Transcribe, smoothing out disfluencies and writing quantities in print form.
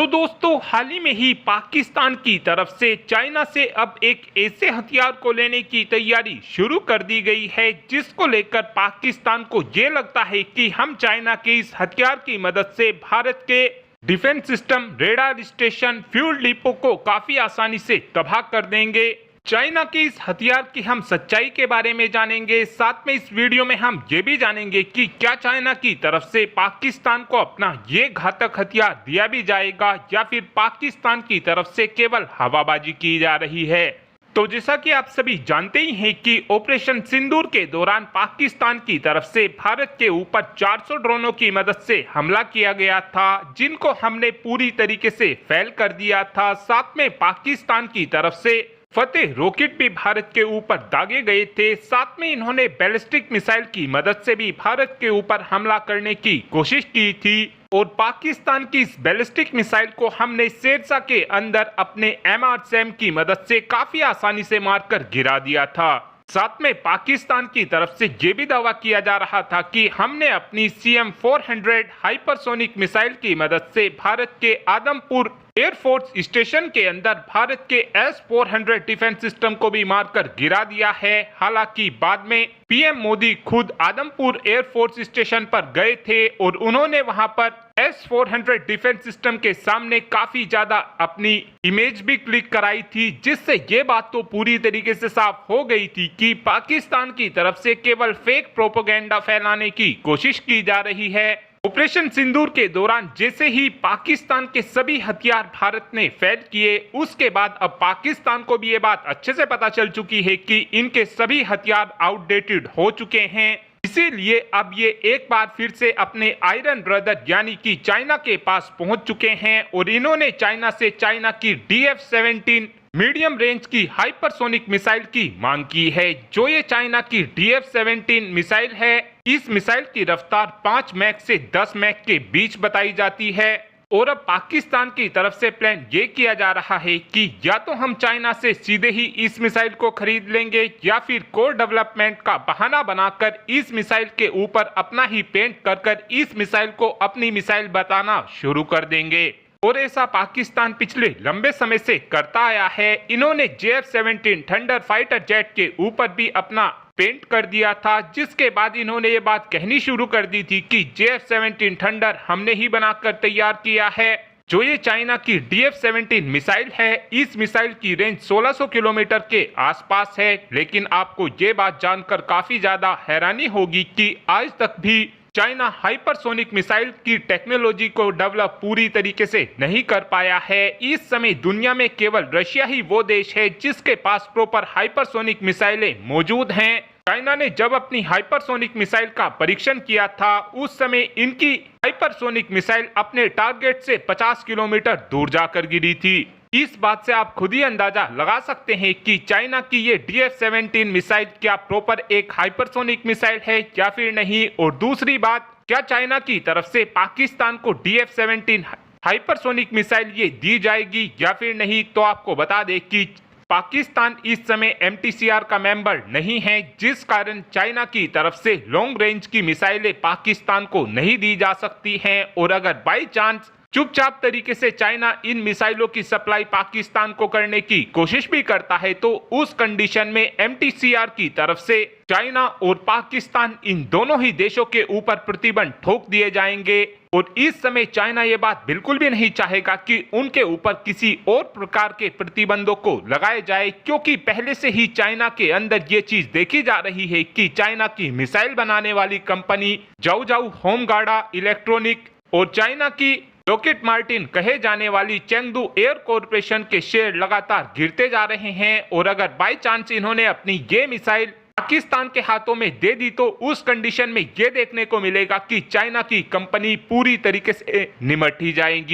तो दोस्तों हाल ही में ही पाकिस्तान की तरफ से चाइना से अब एक ऐसे हथियार को लेने की तैयारी शुरू कर दी गई है जिसको लेकर पाकिस्तान को ये लगता है कि हम चाइना के इस हथियार की मदद से भारत के defence system, radar station, fuel depot को काफी आसानी से तबाह कर देंगे। चाइना के इस हथियार की हम सच्चाई के बारे में जानेंगे। साथ में इस वीडियो में हम ये भी जानेंगे कि क्या चाइना की तरफ से पाकिस्तान को अपना ये घातक हथियार दिया भी जाएगा या फिर पाकिस्तान की तरफ से केवल हवाबाजी की जा रही है। तो जैसा कि आप सभी जानते ही हैं कि ऑपरेशन सिंदूर के दौरान पाकिस्तान की तरफ से भारत के ऊपर 400 ड्रोनों की मदद से हमला किया गया था, जिनको हमने पूरी तरीके से फेल कर दिया था। साथ में पाकिस्तान की तरफ से फतेह रॉकेट भी भारत के ऊपर दागे गए थे। साथ में इन्होंने बैलिस्टिक मिसाइल की मदद से भी भारत के ऊपर हमला करने की कोशिश की थी और पाकिस्तान की इस बैलिस्टिक मिसाइल को हमने शेरशाह के अंदर अपने MRSAM की मदद से काफी आसानी से मारकर गिरा दिया था। साथ में पाकिस्तान की तरफ से ये भी दावा किया जा रहा था कि हमने अपनी CM-400 हाइपरसोनिक मिसाइल की मदद से भारत के आदमपुर एयरफोर्स स्टेशन के अंदर भारत के S-400 डिफेंस सिस्टम को भी मारकर गिरा दिया है। हालांकि बाद में PM मोदी खुद आदमपुर एयरफोर्स स्टेशन पर गए थे और उन्होंने वहां पर S-400 डिफेंस सिस्टम के सामने काफी ज्यादा अपनी इमेज भी क्लिक कराई थी, जिससे ये बात तो पूरी तरीके से साफ हो गई थी कि पाकिस्तान की तरफ से केवल फेक प्रोपेगेंडा फैलाने की कोशिश की जा रही है। ऑपरेशन सिंदूर के दौरान जैसे ही पाकिस्तान के सभी हथियार भारत ने फेल किए, उसके बाद अब पाकिस्तान को भी ये बात अच्छे से पता चल चुकी है कि इनके सभी हथियार आउटडेटेड हो चुके हैं। इसीलिए अब ये एक बार फिर से अपने आयरन ब्रदर यानी कि चाइना के पास पहुंच चुके हैं और इन्होंने चाइना से चाइना की DF-17 मीडियम रेंज की हाइपरसोनिक मिसाइल की मांग की है। जो ये चाइना की DF-17 मिसाइल है, इस मिसाइल की रफ्तार 5 मैक से 10 मैक के बीच बताई जाती है और अब पाकिस्तान की तरफ से प्लान ये किया जा रहा है कि या तो हम चाइना से सीधे ही इस मिसाइल को खरीद लेंगे या फिर कोर डेवलपमेंट का बहाना बनाकर इस मिसाइल के ऊपर अपना ही पेंट कर इस मिसाइल को अपनी मिसाइल बताना शुरू कर देंगे। और ऐसा पाकिस्तान पिछले लंबे समय से करता आया है। इन्होंने JF-17 थंडर फाइटर जेट के ऊपर भी अपना पेंट कर दिया था, जिसके बाद इन्होंने ये बात कहनी शुरू कर दी थी कि JF-17 थंडर हमने ही बनाकर तैयार किया है। जो ये चाइना की DF-17 मिसाइल है, इस मिसाइल की रेंज 1600 किलोमीटर के आसपास है। लेकिन आपको ये बात जानकर काफी ज्यादा हैरानी होगी कि आज तक भी चाइना हाइपरसोनिक मिसाइल की टेक्नोलॉजी को डेवलप पूरी तरीके से नहीं कर पाया है। इस समय दुनिया में केवल रशिया ही वो देश है जिसके पास प्रॉपर हाइपरसोनिक मिसाइलें मौजूद हैं। चाइना ने जब अपनी हाइपरसोनिक मिसाइल का परीक्षण किया था, उस समय इनकी हाइपरसोनिक मिसाइल अपने टारगेट से 50 किलोमीटर दूर जाकर गिरी थी। इस बात से आप खुद ही अंदाजा लगा सकते हैं कि चाइना की ये DF-17 मिसाइल क्या प्रॉपर एक हाइपरसोनिक मिसाइल है या फिर नहीं। और दूसरी बात, क्या चाइना की तरफ से पाकिस्तान को DF-17 हाइपरसोनिक मिसाइल ये दी जाएगी या फिर नहीं। तो आपको बता दें कि पाकिस्तान इस समय MTCR का मेंबर नहीं है, जिस कारण चाइना की तरफ से लॉन्ग रेंज की मिसाइलें पाकिस्तान को नहीं दी जा सकती हैं। और अगर बाई चांस चुपचाप तरीके से चाइना इन मिसाइलों की सप्लाई पाकिस्तान को करने की कोशिश भी करता है, तो उस कंडीशन में MTCR की तरफ से चाइना और पाकिस्तान इन दोनों ही देशों के ऊपर प्रतिबंध ठोक दिए जाएंगे। और इस समय चाइना ये बात बिल्कुल भी नहीं चाहेगा कि उनके ऊपर किसी और प्रकार के प्रतिबंधों को लगाया जाए, क्योंकि पहले से ही चाइना के अंदर ये चीज देखी जा रही है कि चाइना की मिसाइल बनाने वाली कंपनी जाओजाओ होमगार्ड इलेक्ट्रॉनिक और चाइना की लॉकहीड मार्टिन कहे जाने वाली चेंगडू एयर कॉरपोरेशन के शेयर लगातार गिरते जा रहे हैं। और अगर बाय चांस इन्होंने अपनी ये मिसाइल पाकिस्तान के हाथों में दे दी, तो उस कंडीशन में ये देखने को मिलेगा कि चाइना की कंपनी पूरी तरीके से निमट ही जाएंगी।